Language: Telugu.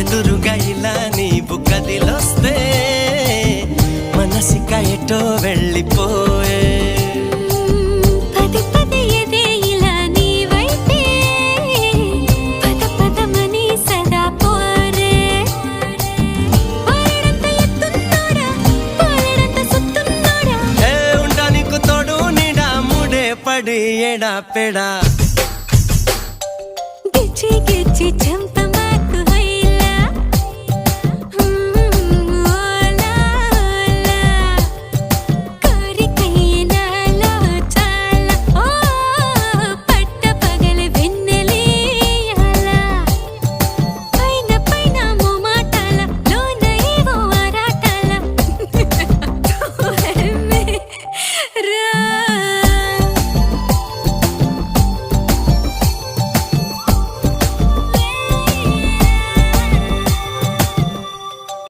ఎదురుగా ఇలా నీవు కదిలొస్తే మనసిక ఎటో వెళ్ళిపోయే పడి ఎడా పెడా గిచ్చి గిచ్చి